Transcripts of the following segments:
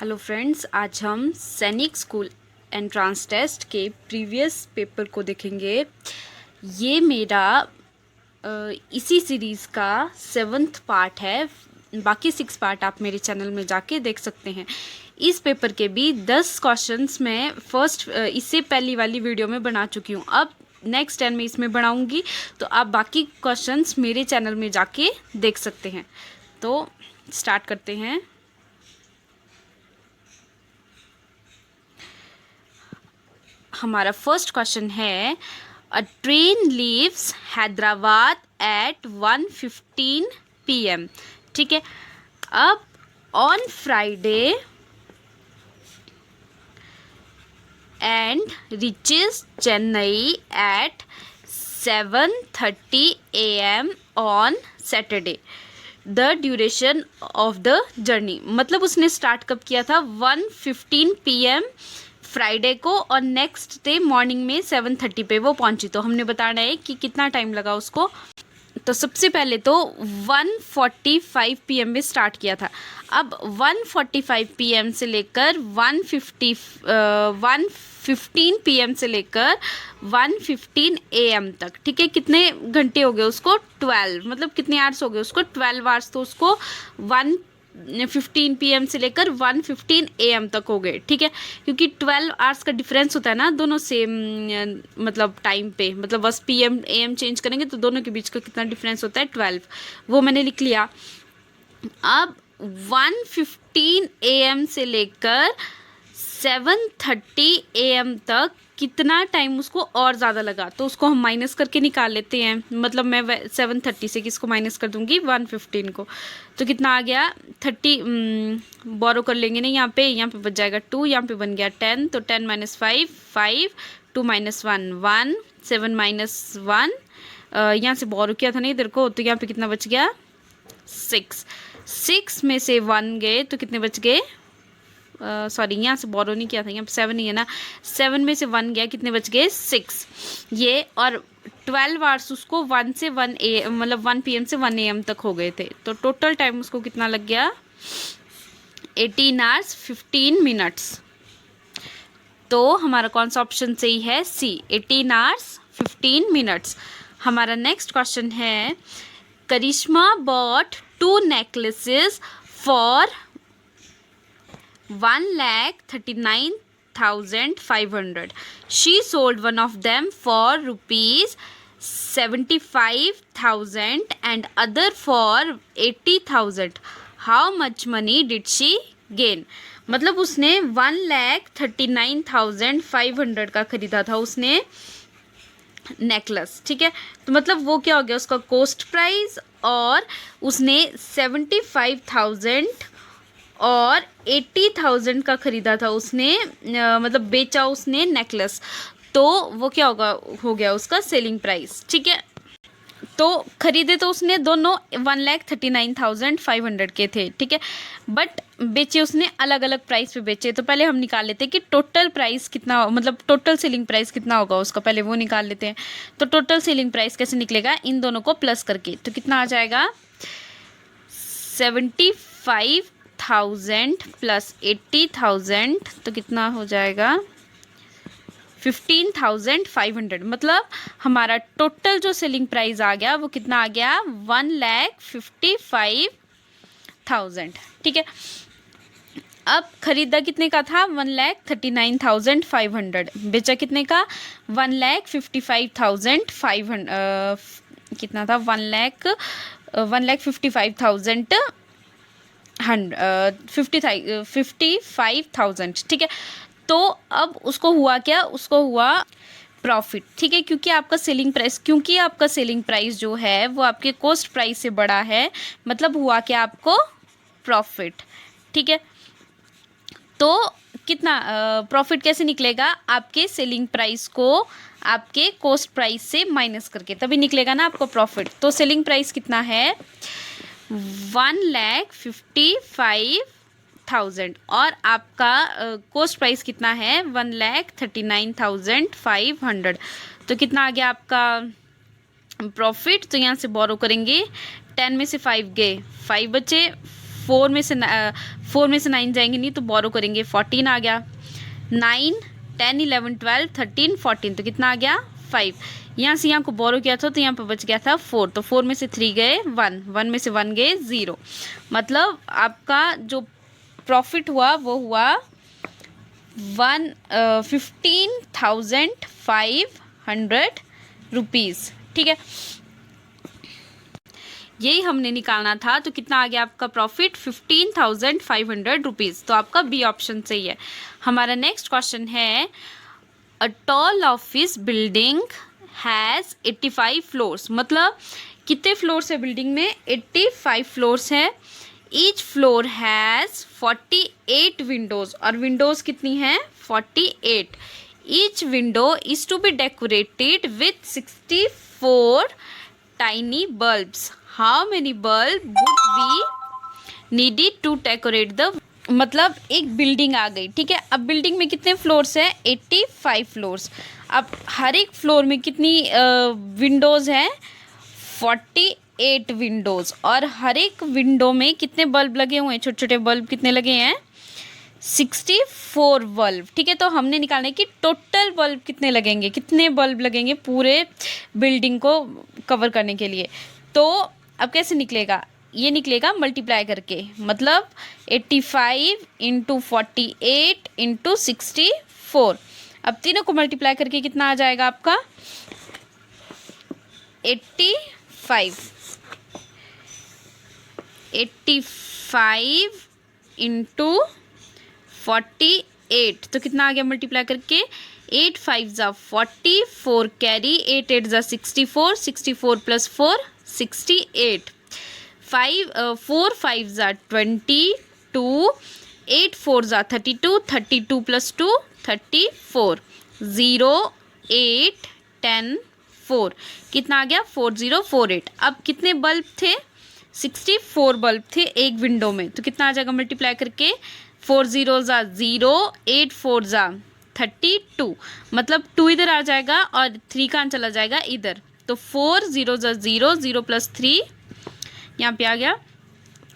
Hello friends, आज हम सैनिक स्कूल एंट्रांस टेस्ट के प्रीवियस पेपर को देखेंगे। ये मेरा इसी सीरीज़ का 7th पार्ट है। बाकी 6 पार्ट आप मेरे चैनल में जाके देख सकते हैं। इस पेपर के भी 10 क्वेश्चंस मैं इससे पहली वाली वीडियो में बना चुकी हूँ। अब नेक्स्ट 10 में इसमें बनाऊँगी, तो आप बाकी क्वेश्चंस मेरे चैनल में जाके देख सकते हैं। तो स्टार्ट करते हैं। हमारा फर्स्ट क्वेश्चन है, a train leaves Hyderabad at 1:15 PM। ठीक है, अब on Friday and reaches Chennai at 7:30 AM on Saturday. The duration of the journey, मतलब उसने स्टार्ट कब किया था? 1:15 PM फ्राइडे को, और नेक्स्ट डे मॉर्निंग में 7:30 पे वो पहुंची। तो हमने बताना है कि कितना टाइम लगा उसको। तो सबसे पहले तो 1:45 PM में स्टार्ट किया था। अब 1:45 PM से लेकर 1:15 PM से लेकर 1:15 AM तक, ठीक है, कितने घंटे हो गए उसको? 12, मतलब कितने आवर्स हो गए उसको? 12 आवर्स। तो उसको 1:15 PM से लेकर 1:15 AM तक हो गए, ठीक है, क्योंकि 12 आवर्स का डिफरेंस होता है ना, दोनों सेम मतलब टाइम पे, मतलब बस PM AM चेंज करेंगे तो दोनों के बीच का कितना डिफरेंस होता है? 12, वो मैंने लिख लिया। अब 1:15 AM से लेकर 7:30 AM तक कितना टाइम उसको और ज़्यादा लगा? तो उसको हम माइनस करके निकाल लेते हैं। मतलब मैं 7:30 से किसको माइनस कर दूंगी? 1:15 को। तो कितना आ गया? 30 बोरो कर लेंगे ना, यहाँ पे बच जाएगा 2, यहाँ पे बन गया 10। तो 10 - 5 5, 2 - 1 1, 7 - 1, यहाँ से बोरो किया था ना इधर को, तो यहाँ पे कितना बच गया? 6। 6 में से 1 गए तो कितने बच गए? सॉरी, यहाँ से बोरो नहीं किया था, यहाँ पे 7 ही है ना। 7 में से 1 गया, कितने बच गए? 6। ये और 12 आवर्स उसको 1 से 1 मतलब 1 PM से 1 AM तक हो गए थे। तो टोटल टाइम उसको कितना लग गया? 18 आवर्स 15 मिनट्स। तो हमारा कौन सा ऑप्शन सही है? C, 18 hours 15 minutes. हमारा नेक्स्ट क्वेश्चन है, Karishma bought 2 necklaces for 1,39,500. She sold one of them for ₹75,000 and other for 80,000. How much money did she gain? मतलब उसने 1,39,500 का खरीदा था उसने नेकलेस, ठीक है। तो मतलब वो क्या हो गया? उसका कॉस्ट प्राइस, और उसने 75,000 और 80,000 का खरीदा था उसने, मतलब बेचा उसने नेकलेस। तो वो क्या हो गया उसका सेलिंग प्राइस, ठीक है। तो खरीदे तो उसने दोनों 1,39,500 के थे, ठीक है, बट बेचे उसने अलग अलग प्राइस पे बेचे। तो पहले हम निकाल लेते हैं कि टोटल प्राइस कितना, मतलब टोटल सेलिंग प्राइस कितना होगा उसका, पहले वो निकाल लेते हैं। तो टोटल सेलिंग प्राइस कैसे निकलेगा? इन दोनों को प्लस करके। तो कितना आ जाएगा? 75,000 प्लस 80,000, तो कितना हो जाएगा? 15,500। मतलब हमारा टोटल जो सेलिंग प्राइस आ गया वो कितना आ गया? 1,55,000, ठीक है। अब खरीदा कितने का था? 1,39,500। बेचा कितने का? 1,55,500। कितना था? 55,000, ठीक है। तो अब उसको हुआ क्या? उसको हुआ प्रॉफिट, ठीक है, क्योंकि आपका सेलिंग प्राइस जो है वो आपके कॉस्ट प्राइस से बड़ा है। मतलब हुआ क्या? आपको प्रॉफिट, ठीक है। तो कितना प्रॉफिट कैसे निकलेगा? आपके सेलिंग प्राइस को आपके कॉस्ट प्राइस से माइनस करके, तभी निकलेगा ना आपको प्रॉफिट। तो सेलिंग प्राइस कितना है? 1,55,000, और आपका कॉस्ट प्राइस कितना है? 1,39,500। तो कितना आ गया आपका प्रॉफिट? तो यहाँ से बोरो करेंगे, 10 में से 5 गए, 5 बचे, फोर में से 9 जाएंगे नहीं तो बोरो करेंगे, 14 आ गया। 9, 10, 11, 12, 13, 14 तो कितना आ गया 5। यहाँ से यहाँ को बोरो किया था तो यहाँ पर बच गया था 4, तो 4 में से 3 गए 1, 1 में से 1 गए 0। मतलब आपका जो प्रॉफिट हुआ वो हुआ 15,500 रुपीज़। ठीक है, यही हमने निकालना था। तो कितना आ गया आपका प्रॉफिट 15,500 रुपीज़। तो आपका बी ऑप्शन सही है। हमारा नेक्स्ट क्वेश्चन है, a tall office building has 85 floors. मतलब कितने फ्लोर्स है बिल्डिंग में, 85 फ्लोर्स है। ईच फ्लोर हैज़ 48 विंडोज़, और विंडोज़ कितनी हैं 48। Each window is to be decorated with 64 tiny bulbs. How many bulb would we needed to decorate the. मतलब एक बिल्डिंग आ गई, ठीक है। अब बिल्डिंग में कितने फ्लोर्स है, 85 फ्लोर्स। अब हर एक फ्लोर में कितनी विंडोज़ हैं, 48 विंडोज़, और हर एक विंडो में कितने बल्ब लगे हुए हैं, छोटे छोटे बल्ब कितने लगे हैं, 64 बल्ब। ठीक है, तो हमने निकालना है कि टोटल बल्ब कितने लगेंगे, कितने बल्ब लगेंगे पूरे बिल्डिंग को कवर करने के लिए। तो अब कैसे निकलेगा, ये निकलेगा मल्टीप्लाई करके। मतलब 85 इंटू 48 इंटू 64। अब तीनों को मल्टीप्लाई करके कितना आ जाएगा आपका 85 इंटू 48 तो कितना आ गया मल्टीप्लाई करके, 8 5 ज़ा 40, 4 कैरी, 8 8 ज़ा 64, 64 प्लस 4 68, 4 5 ज़ा 22, 8 4 ज़ा 32, 32 प्लस 2 34, 0 8 10 4 कितना आ गया 4048। अब कितने बल्ब थे, 64 बल्ब थे एक विंडो में, तो कितना आ जाएगा मल्टीप्लाई करके, 4 0 ज़ा 0, 8 4 ज़ा 32, मतलब 2 इधर आ जाएगा और 3 कहाँ चला जाएगा इधर, तो 4 0 ज़ा 0, 0 प्लस 3 यहाँ पे आ गया,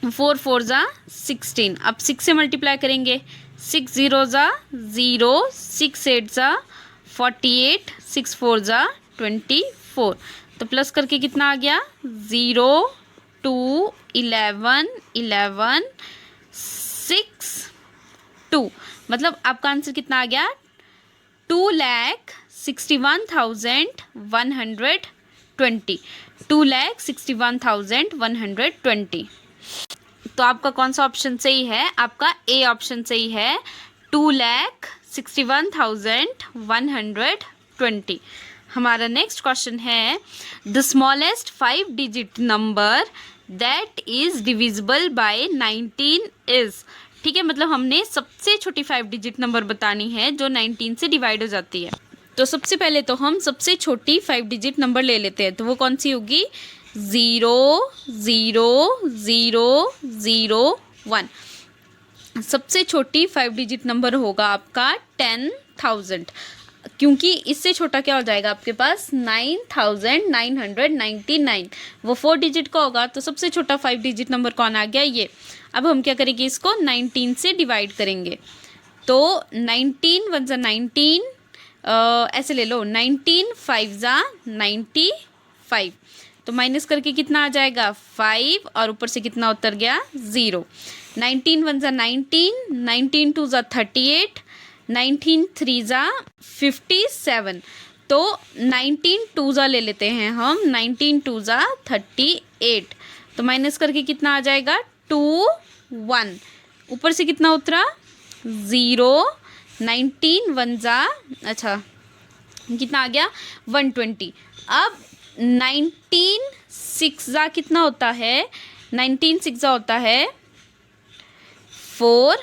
4 4 ज़ा 16। अब 6 से मल्टीप्लाई करेंगे, 6 0 ज़ा 0, 6 8 ज़ा 48, 6 4 ज़ा 24, तो प्लस करके कितना आ गया 0 2 11 11 6 2, मतलब आपका आंसर कितना आ गया 2,61,120, 2,61,120। तो आपका कौन सा ऑप्शन सही है, आपका ए ऑप्शन सही है, 2,61,120। हमारा नेक्स्ट क्वेश्चन है, the smallest 5 digit number that is divisible by 19 is. ठीक है, मतलब हमने सबसे छोटी 5 डिजिट नंबर बतानी है जो 19 से डिवाइड हो जाती है। तो सबसे पहले तो हम सबसे छोटी 5 डिजिट नंबर ले लेते हैं, तो वो कौन सी होगी, 0 0 0 0 1। सबसे छोटी 5 डिजिट नंबर होगा आपका 10,000, क्योंकि इससे छोटा क्या हो जाएगा आपके पास 9,999, वो 4 डिजिट का होगा। तो सबसे छोटा 5 डिजिट नंबर कौन आ गया, ये। अब हम क्या करेंगे, इसको 19 से डिवाइड करेंगे, तो 19 1 ज़ा 19, ऐसे ले लो, 19 5 ज़ा 95, तो माइनस करके कितना आ जाएगा 5, और ऊपर से कितना उतर गया 0। 19 1 ज़ा 19, 19 2 ज़ा 38, 19 3 ज़ा 57, तो 19 2 ज़ा ले लेते हैं हम, 19 2 ज़ा 38, तो माइनस करके कितना आ जाएगा 2 1, ऊपर से कितना उतरा 0। 19 1 ज़ा, अच्छा कितना आ गया 120। अब 19 6 ज़ा कितना होता है, 19 6 ज़ा होता है 4,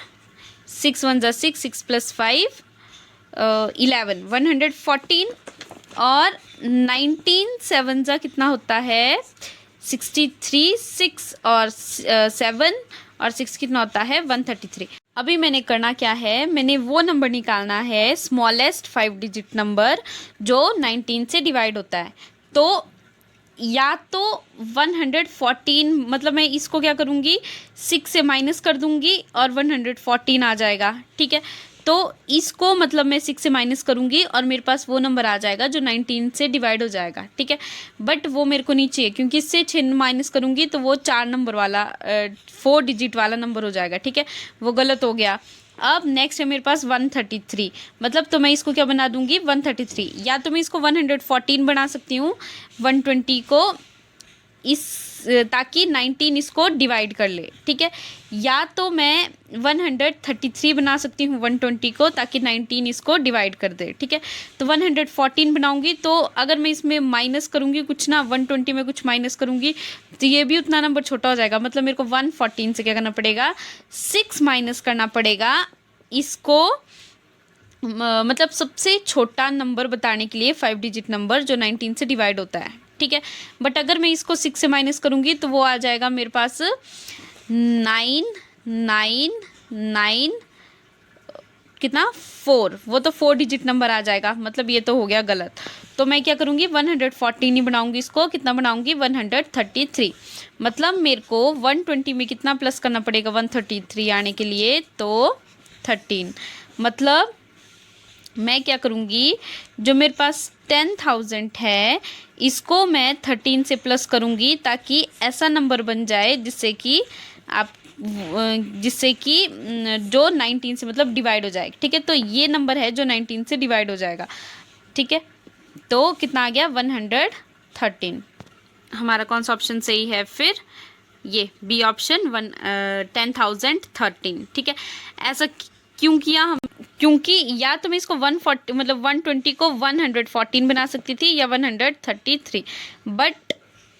6 1 ज़ा 6, 6 प्लस 5 11, 114, और 19 7 ज़ा कितना होता है 63, 6 और 7 और 6 कितना होता है 133। अभी मैंने करना क्या है, मैंने वो नंबर निकालना है स्मॉलेस्ट 5 डिजिट नंबर जो 19 से डिवाइड होता है। तो या तो 114, मतलब मैं इसको क्या करूँगी 6 से माइनस कर दूँगी और 114 आ जाएगा, ठीक है। तो इसको मतलब मैं 6 से माइनस करूँगी और मेरे पास वो नंबर आ जाएगा जो 19 से डिवाइड हो जाएगा, ठीक है। बट वो मेरे को नहीं चाहिए, क्योंकि इससे 6 माइनस करूँगी तो वो 4 नंबर वाला 4 डिजिट वाला नंबर हो जाएगा, ठीक है। वो गलत हो गया। अब नेक्स्ट है मेरे पास 133, मतलब तो मैं इसको क्या बना दूंगी 133, या तो मैं इसको 114 बना सकती हूँ 120 को, इस ताकि 19 इसको डिवाइड कर ले, ठीक है। या तो मैं 133 बना सकती हूँ 120 को, ताकि 19 इसको डिवाइड कर दे, ठीक है। तो 114 बनाऊंगी, तो अगर मैं इसमें माइनस करूँगी कुछ ना, 120 में कुछ माइनस करूँगी तो ये भी उतना नंबर छोटा हो जाएगा। मतलब मेरे को 114 से क्या करना पड़ेगा 6 माइनस करना पड़ेगा इसको, मतलब सबसे छोटा नंबर बताने के लिए 5 डिजिट नंबर जो 19 से डिवाइड होता है, ठीक है। बट अगर मैं इसको 6 से माइनस करूँगी तो वो आ जाएगा मेरे पास 999 कितना 4, वो तो 4 डिजिट नंबर आ जाएगा, मतलब ये तो हो गया गलत। तो मैं क्या करूँगी 114 ही बनाऊँगी, इसको कितना बनाऊँगी 133। मतलब मेरे को 120 में कितना प्लस करना पड़ेगा 133 आने के लिए, तो 13। मतलब मैं क्या करूँगी, जो मेरे पास 10,000 है इसको मैं 13 से प्लस करूँगी, ताकि ऐसा नंबर बन जाए जिससे कि जो 19 से मतलब डिवाइड हो जाए, ठीक है। तो ये नंबर है जो 19 से डिवाइड हो जाएगा, ठीक है। तो कितना आ गया 113। हमारा कौन सा ऑप्शन सही है फिर, ये बी ऑप्शन 10,013, ठीक है। ऐसा क्यों किया हम, क्योंकि या तो मैं इसको 140 मतलब 120 को 114 बना सकती थी या 133, बट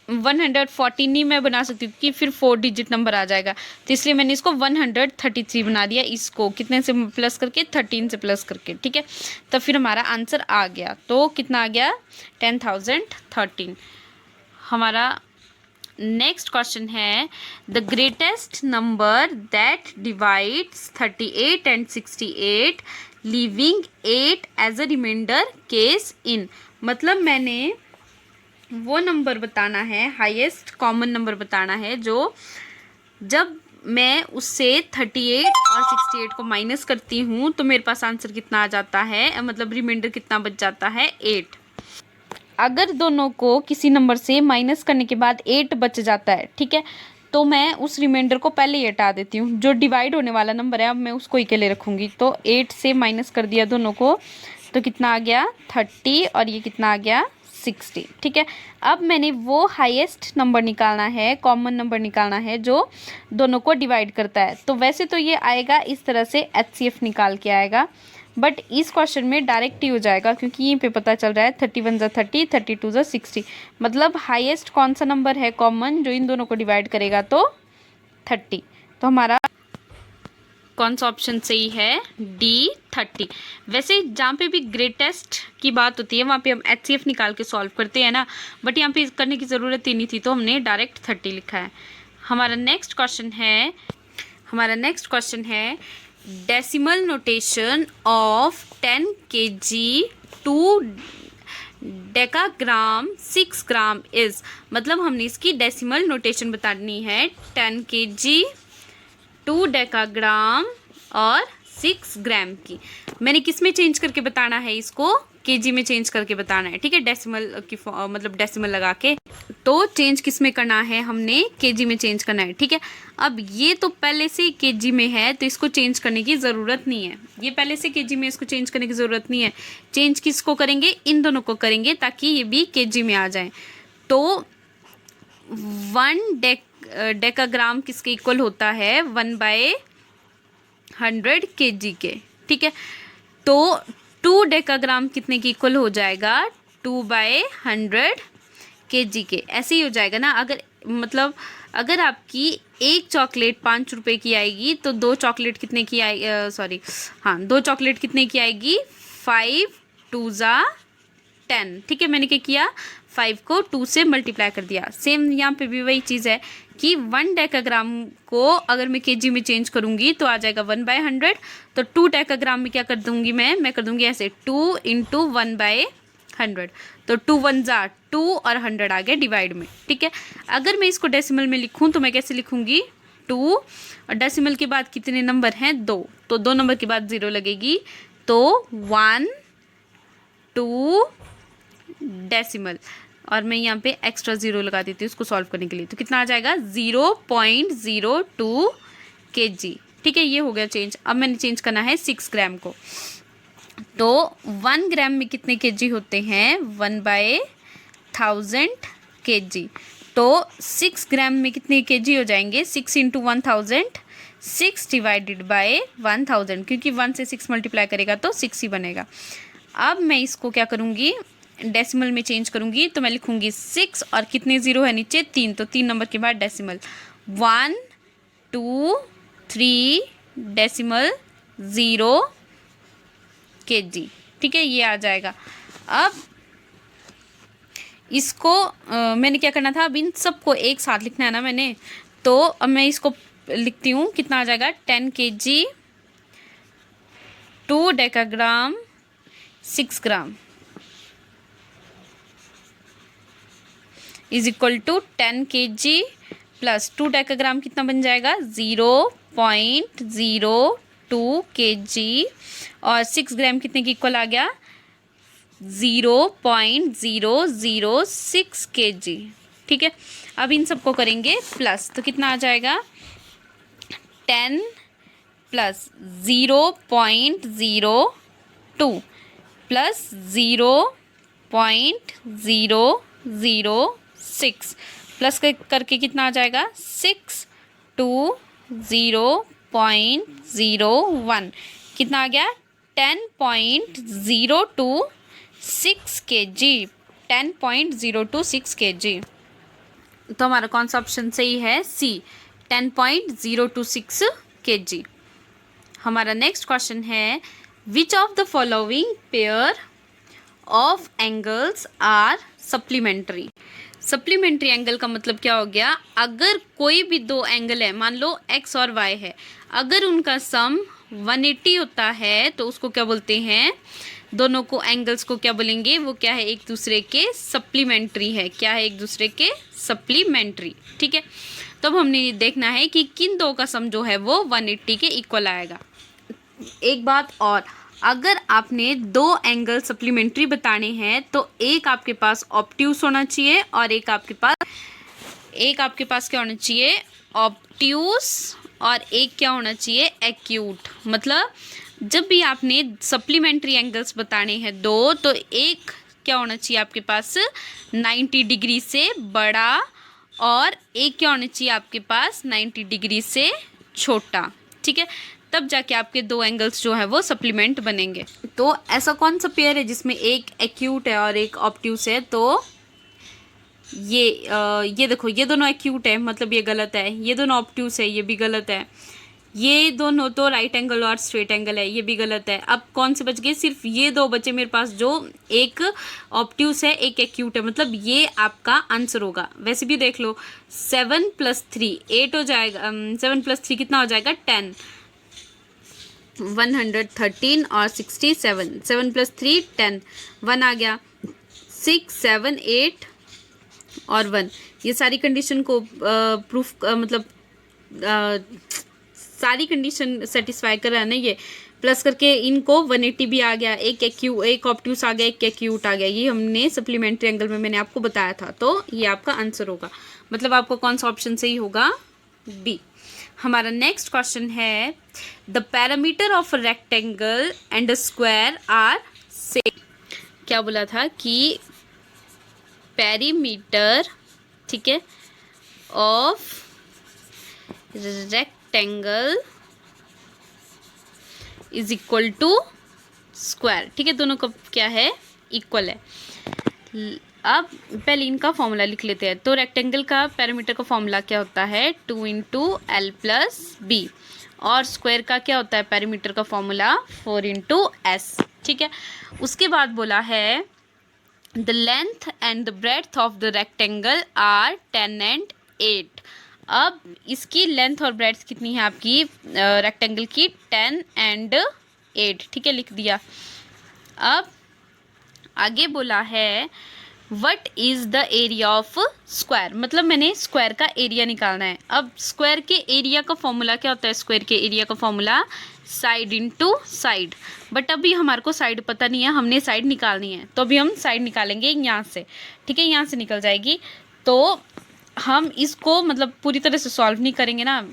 114 नहीं मैं बना सकती थी कि फिर 4 डिजिट नंबर आ जाएगा, तो इसलिए मैंने इसको 133 बना दिया, इसको कितने से प्लस करके 13 से प्लस करके, ठीक है। तो फिर हमारा आंसर आ गया, तो कितना आ गया 10,013। हमारा नेक्स्ट क्वेश्चन है the greatest number that divides 38 and 68 leaving 8 as a reminder case in. मतलब मैंने वो नंबर बताना है, हाईएस्ट कॉमन नंबर बताना है, जो जब मैं उससे 38 और 68 को माइनस करती हूँ तो मेरे पास आंसर कितना आ जाता है, मतलब रिमाइंडर कितना बच जाता है 8। अगर दोनों को किसी नंबर से माइनस करने के बाद 8 बच जाता है, ठीक है, तो मैं उस रिमाइंडर को पहले ही हटा देती हूँ। जो डिवाइड होने वाला नंबर है अब मैं उसको ही के लिए रखूँगी। तो 8 से माइनस कर दिया दोनों को, तो कितना आ गया 30 और ये कितना आ गया 60, ठीक है। अब मैंने वो हाईएस्ट नंबर निकालना है, कॉमन नंबर निकालना है जो दोनों को डिवाइड करता है। तो वैसे तो ये आएगा इस तरह से, HCF निकाल के आएगा, बट इस क्वेश्चन में डायरेक्ट ही हो जाएगा, क्योंकि यहीं पे पता चल रहा है 31 ज़ा 30, 32 ज़ा 60। मतलब हाईएस्ट कौन सा नंबर है कॉमन जो इन दोनों को डिवाइड करेगा, तो 30। तो हमारा कौन सा ऑप्शन सही है, डी 30। वैसे जहाँ पे भी ग्रेटेस्ट की बात होती है वहाँ पे हम HCF निकाल के सॉल्व करते हैं ना, बट यहाँ पे करने की ज़रूरत ही नहीं थी, तो हमने डायरेक्ट 30 लिखा है। हमारा नेक्स्ट क्वेश्चन है decimal notation of 10 kg 2 decagram 6 gram is. मतलब हमने इसकी डेसिमल नोटेशन बतानी है 10 kg 2 डेकाग्राम और 6 ग्राम की। मैंने किस में चेंज करके बताना है, इसको केजी में चेंज करके बताना है, ठीक है। डेसिमल की मतलब डेसिमल लगा के, तो चेंज किस में करना है, हमने केजी में चेंज करना है, ठीक है। अब ये तो पहले से केजी में है तो इसको चेंज करने की ज़रूरत नहीं है, ये पहले से केजी में, इसको चेंज करने की ज़रूरत नहीं है। चेंज किसको करेंगे, इन दोनों को करेंगे, ताकि ये भी केजी में आ जाए। तो 1 डेकाग्राम किसके इक्वल होता है, 1/100 kg के, ठीक है। तो 2 डेकाग्राम कितने की इक्वल हो जाएगा, 2/100 kg के। ऐसे ही हो जाएगा ना। अगर आपकी एक चॉकलेट 5 रुपए की आएगी तो 2 चॉकलेट कितने की आएगी, 2 चॉकलेट कितने की आएगी, 5 2 ज़ा 10, ठीक है। मैंने क्या किया, 5 को 2 से मल्टीप्लाई कर दिया। सेम यहाँ पे भी वही चीज़ है कि 1 डेकाग्राम को अगर मैं केजी में चेंज करूँगी तो आ जाएगा 1/100। तो 2 डेकाग्राम में क्या कर दूँगी मैं कर दूँगी ऐसे 2 × 1/100, 100, तो 2 1 जा 2 और 100 आ गया डिवाइड में, ठीक है। अगर मैं इसको डेसिमल में लिखूं तो मैं कैसे लिखूंगी, 2 और डेसिमल के बाद कितने नंबर हैं, 2, तो 2 नंबर के बाद 0 लगेगी, तो 1 2 डेसिमल, और मैं यहाँ पे एक्स्ट्रा 0 लगा देती हूँ उसको सॉल्व करने के लिए, तो कितना आ जाएगा 0.02 kg, ठीक है। ये हो गया चेंज। अब मैंने चेंज करना है 6 ग्राम को, तो 1 ग्राम में कितने केजी होते हैं, 1/1000 kg, तो 6 ग्राम में कितने केजी हो जाएंगे, 6 × 1000, 6 डिवाइडेड बाय 1000, क्योंकि 1 से 6 मल्टीप्लाई करेगा तो 6 ही बनेगा। अब मैं इसको क्या करूँगी, डेसिमल में चेंज करूँगी, तो मैं लिखूँगी 6 और कितने 0 है नीचे, 3, तो 3 नंबर के बाद डेसिमल, 1 2 3 डेसिमल 0 kg, ठीक है, ये आ जाएगा। अब इसको मैंने क्या करना था, अब इन सबको एक साथ लिखना है ना मैंने, तो अब मैं इसको लिखती हूँ, कितना आ जाएगा 10 kg 2 decagram 6 gram is equal to 10 kg plus 2 decagram कितना बन जाएगा, 0.02 kg, और 6 ग्राम कितने की इक्वल आ गया, 0.006 kg, ठीक है। अब इन सबको करेंगे प्लस, तो कितना आ जाएगा 10 प्लस 0.02 प्लस 0.006 प्लस करके कितना आ जाएगा 620.01, कितना आ गया 10.026 kg, 10.026 kg, तो हमारा कौन सा ऑप्शन सही है, सी 10.026 kg। हमारा नेक्स्ट क्वेश्चन है, which of the following pair of angles are supplementary. Supplementary angle का मतलब क्या हो गया, अगर कोई भी दो एंगल है, मान लो x और y है, अगर उनका सम 180 होता है तो उसको क्या बोलते हैं, दोनों को एंगल्स को क्या बोलेंगे, वो क्या है, एक दूसरे के सप्लीमेंट्री है, क्या है, एक दूसरे के सप्लीमेंट्री, ठीक है। तो अब हमने देखना है कि किन दो का सम जो है वो 180 के इक्वल आएगा। एक बात और, अगर आपने दो एंगल सप्लीमेंट्री बताने हैं तो एक आपके पास ऑब्ट्यूस होना चाहिए और एक आपके पास क्या होना चाहिए, ऑब्ट्यूस, और एक क्या होना चाहिए, एक्यूट। मतलब जब भी आपने सप्लीमेंट्री एंगल्स बताने हैं दो, तो एक क्या होना चाहिए आपके पास 90 डिग्री से बड़ा, और एक क्या होना चाहिए आपके पास 90 डिग्री से छोटा, ठीक है। तब जाके आपके दो एंगल्स जो है वो सप्लीमेंट बनेंगे। तो ऐसा कौन सा पेयर है जिसमें एक एक्यूट है और एक ऑब्ट्यूस है, तो ये देखो, ये दोनों एक्यूट है, मतलब ये गलत है, ये दोनों ऑब्ट्यूस है, ये भी गलत है, ये दोनों तो राइट एंगल और स्ट्रेट एंगल है, ये भी गलत है। अब कौन से बच गए, सिर्फ ये दो बचे मेरे पास, जो एक ऑब्ट्यूस है एक एक्यूट है, मतलब ये आपका आंसर होगा। वैसे भी देख लो, 7 + 3 8 हो जाएगा, 7 + 3 कितना हो जाएगा 10, 113 और 67, 7 + 3 10, 1 आ गया, 6 7 8 और 1, ये सारी कंडीशन को प्रूफ मतलब सारी कंडीशन सेटिस्फाई कर रहा है ना, ये प्लस करके इनको 180 भी आ गया, एक ऑब्ट्यूस आ गया, एक एक्यूट आ गया, ये हमने सप्लीमेंट्री एंगल में मैंने आपको बताया था, तो ये आपका आंसर होगा। मतलब आपको कौन सा ऑप्शन सही होगा, बी। हमारा नेक्स्ट क्वेश्चन है, the parameter of rectangle and square are same. क्या बोला था कि पेरीमीटर, ठीक है, of rectangle is equal to square, ठीक है, दोनों का क्या है, इक्वल है। अब पहले इनका फॉर्मूला लिख लेते हैं। तो रेक्टेंगल का पैरामीटर का फॉर्मूला क्या होता है, 2 × L + B, और स्क्वायर का क्या होता है पैरामीटर का फॉर्मूला, 4 × S, ठीक है। उसके बाद बोला है, the length and the breadth of the rectangle are 10 and 8। अब इसकी लेंथ और ब्रेड्थ कितनी है आपकी रेक्टेंगल की, 10 and 8, ठीक है, लिख दिया। अब आगे बोला है what is the area of square, मतलब मैंने स्क्वायर का एरिया निकालना है। अब स्क्वायर के एरिया का फॉर्मूला क्या होता है? स्क्वायर के एरिया का formula side into side, but अभी हमारे को साइड पता नहीं है, हमने साइड निकालनी है। तो अभी हम साइड निकालेंगे यहाँ से, ठीक है, यहाँ से निकल जाएगी। तो हम इसको मतलब पूरी तरह से सॉल्व नहीं करेंगे ना,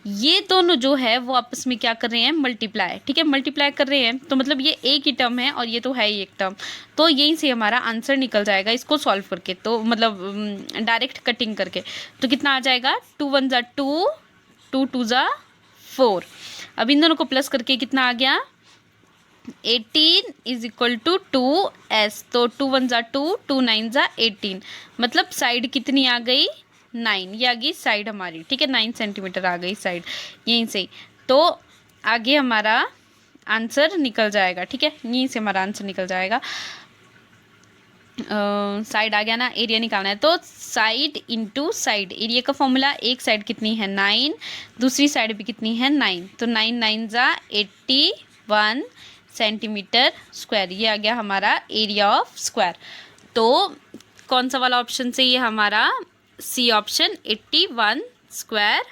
ये दोनों जो है वो आपस में क्या कर रहे हैं? मल्टीप्लाई, ठीक है, मल्टीप्लाई कर रहे हैं। तो मतलब ये एक ही टर्म है और ये तो है ही एक टर्म, तो यहीं से हमारा आंसर निकल जाएगा इसको सॉल्व करके। तो मतलब डायरेक्ट कटिंग करके तो कितना आ जाएगा? 2 1 ज़ा 2, 2 2 ज़ा 4। अब इन दोनों को प्लस करके कितना आ गया? 18 इज इक्वल टू 2s। तो 2 1 ज़ा 2, 2 9 ज़ा 18, मतलब साइड कितनी आ गई? 9। ये आ गई साइड हमारी, ठीक है, 9 सेंटीमीटर आ गई साइड यहीं से। तो आगे हमारा आंसर निकल जाएगा, ठीक है, यहीं से हमारा आंसर निकल जाएगा। साइड आ गया ना, एरिया निकालना है। तो साइड इनटू साइड, एरिया का फॉर्मूला, एक साइड कितनी है? 9, दूसरी साइड भी कितनी है? 9। तो 9 9 ज़ा 81 सेंटीमीटर स्क्वायर, ये आ गया हमारा एरिया ऑफ स्क्वायर। तो कौन सा वाला ऑप्शन से? ये हमारा सी ऑप्शन, 81 स्क्वायर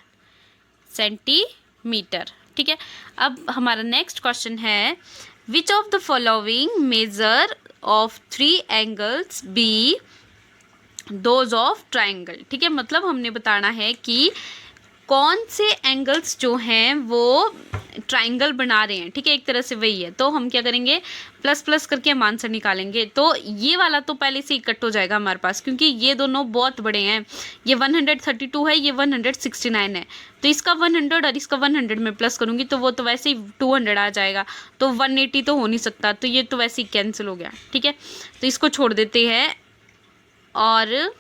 सेंटीमीटर, ठीक है। अब हमारा नेक्स्ट क्वेश्चन है which of the following measure of 3 angles be those of triangle, ठीक है, मतलब हमने बताना है कि कौन से एंगल्स जो हैं वो ट्राइंगल बना रहे हैं, ठीक है, एक तरह से वही है। तो हम क्या करेंगे? प्लस प्लस करके हम आंसर निकालेंगे। तो ये वाला तो पहले से ही कट हो जाएगा हमारे पास, क्योंकि ये दोनों बहुत बड़े हैं। ये 132 है, ये 169 है। तो इसका 100 और इसका 100 में प्लस करूँगी तो वो तो वैसे ही 200 आ जाएगा, तो 180 तो हो नहीं सकता, तो ये तो वैसे ही कैंसिल हो गया, ठीक है। तो इसको छोड़ देते हैं और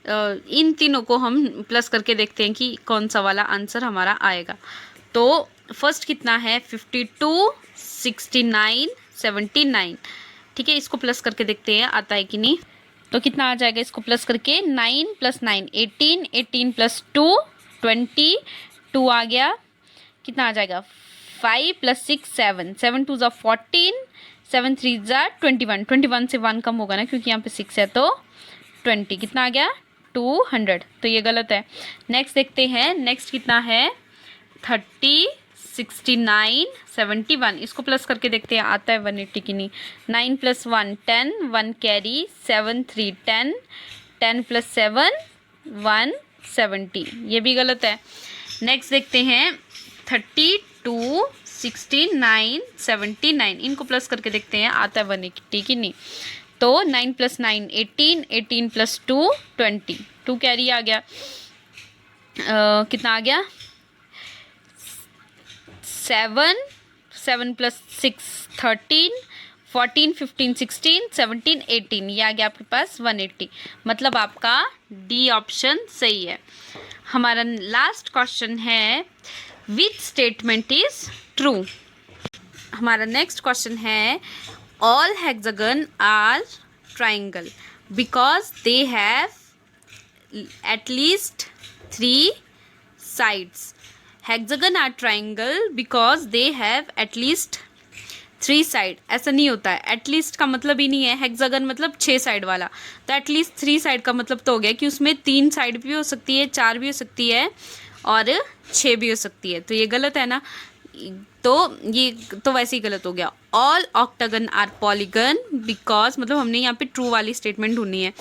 इन तीनों को हम प्लस करके देखते हैं कि कौन सा वाला आंसर हमारा आएगा। तो फर्स्ट कितना है? 52 69 79, ठीक है, इसको प्लस करके देखते हैं आता है कि नहीं। तो कितना आ जाएगा इसको प्लस करके? 9 + 9 18, 18 + 2 20, 2 आ गया, कितना आ जाएगा? 5 + 6 7, 7 2 ज़ा 14, 7 3 ज़ा 21, 21 से 1 कम होगा ना क्योंकि यहाँ पे 6 है, तो 20, कितना आ गया? 200। तो ये गलत है। नेक्स्ट देखते हैं, नेक्स्ट कितना है? 30 69 71, इसको प्लस करके देखते हैं आता है 180 की नहीं। 9 + 1 10, 1 कैरी, 7 3 10, 10 + 7 170, ये भी गलत है। नेक्स्ट देखते हैं 32 69 79, इनको प्लस करके देखते हैं आता है 180 की नहीं। तो 9 + 9 18, 18 + 2 20, 2 कैरी आ गया, कितना आ गया? 7 7 + 6 13, 14 15 16 17 18, ये आ गया आपके पास 180, मतलब आपका डी ऑप्शन सही है। हमारा लास्ट क्वेश्चन है विच स्टेटमेंट इज ट्रू। हमारा नेक्स्ट क्वेश्चन है all hexagon are triangle because they have at least 3 sides. Hexagon are triangle because they have at least 3 side. ऐसा नहीं होता है, एटलीस्ट का मतलब ही नहीं है, हेक्सागन मतलब 6 साइड वाला, तो एटलीस्ट 3 साइड का मतलब तो हो गया कि उसमें 3 साइड भी हो सकती है, 4 भी हो सकती है और 6 भी हो सकती है। तो ये गलत है ना, तो ये तो वैसे ही गलत हो गया। All octagon are polygon because, मतलब हमने यहाँ पे ट्रू वाली स्टेटमेंट ढूंढनी है।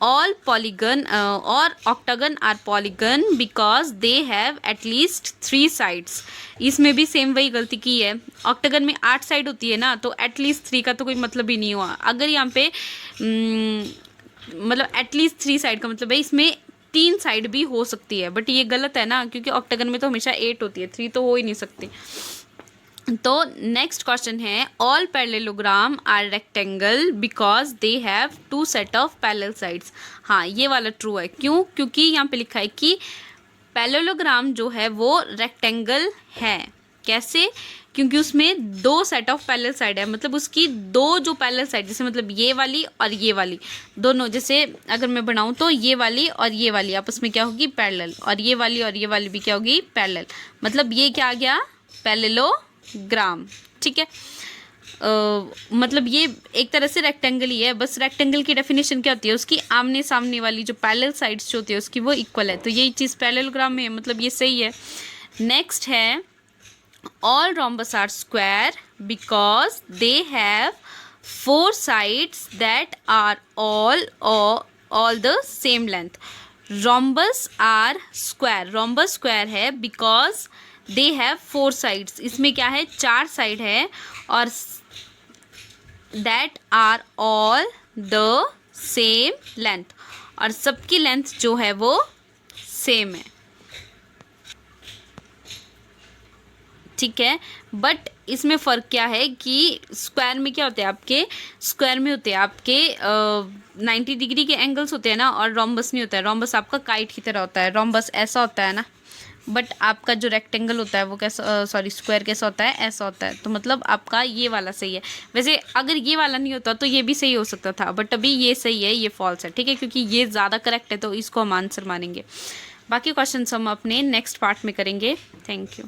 ऑल पॉलीगन और octagon are polygon because they have at least 3 sides. इसमें भी सेम वही गलती की है, ऑक्टागन में 8 साइड होती है ना, तो एटलीस्ट 3 का तो कोई मतलब ही नहीं हुआ। अगर यहाँ पे मतलब एटलीस्ट 3 साइड का मतलब है इसमें 3 साइड भी हो सकती है, बट ये गलत है ना, क्योंकि ऑक्टागन में तो हमेशा 8 होती है, 3 तो हो ही नहीं सकती। तो नेक्स्ट क्वेश्चन है all parallelogram are rectangle because they have 2 set of parallel sides. हाँ, ये वाला ट्रू है। क्यों? क्योंकि यहाँ पे लिखा है कि पैरेललोग्राम जो है वो रेक्टेंगल है। कैसे? क्योंकि उसमें 2 सेट ऑफ पैरेलल साइड है, मतलब उसकी 2 जो पैरेलल साइड, जैसे मतलब ये वाली और ये वाली दोनों, जैसे अगर मैं बनाऊँ तो ये वाली और ये वाली आपस में क्या होगी? पैरेलल, और ये वाली भी क्या होगी? पैरेलल। मतलब ये क्या आ गया? पैरेललोग्राम, ठीक है। मतलब ये एक तरह से रेक्टेंगल ही है, बस रेक्टेंगल की डेफिनेशन क्या होती है, उसकी आमने सामने वाली जो पैरेलल साइड्स जो होती है उसकी वो इक्वल है, तो यही चीज़ पैरेललोग्राम में है, मतलब ये सही है। नेक्स्ट है all rhombus are square because they have four sides that are all the same length. Rhombus are square, rhombus square है because they have four sides, इसमें क्या है 4 साइड है, और that are all the same length, और सबकी length जो है वो सेम है, ठीक है। बट इसमें फ़र्क क्या है कि स्क्वायर में क्या होते हैं आपके, स्क्वायर में होते हैं आपके 90 डिग्री के एंगल्स होते हैं ना, और रोम्बस नहीं होता है, रोम्बस आपका काइट की तरह होता है, रोम्बस ऐसा होता है ना, बट आपका जो रेक्टेंगल होता है वो कैसा, सॉरी स्क्वायर कैसा होता है, ऐसा होता है, तो मतलब आपका ये वाला सही है। वैसे अगर ये वाला नहीं होता तो ये भी सही हो सकता था, बट अभी ये सही है, ये फॉल्स है, ठीक है, क्योंकि ये ज़्यादा करेक्ट है तो इसको हम आंसर मानेंगे। बाकी क्वेश्चन हम अपने नेक्स्ट पार्ट में करेंगे। Thank you.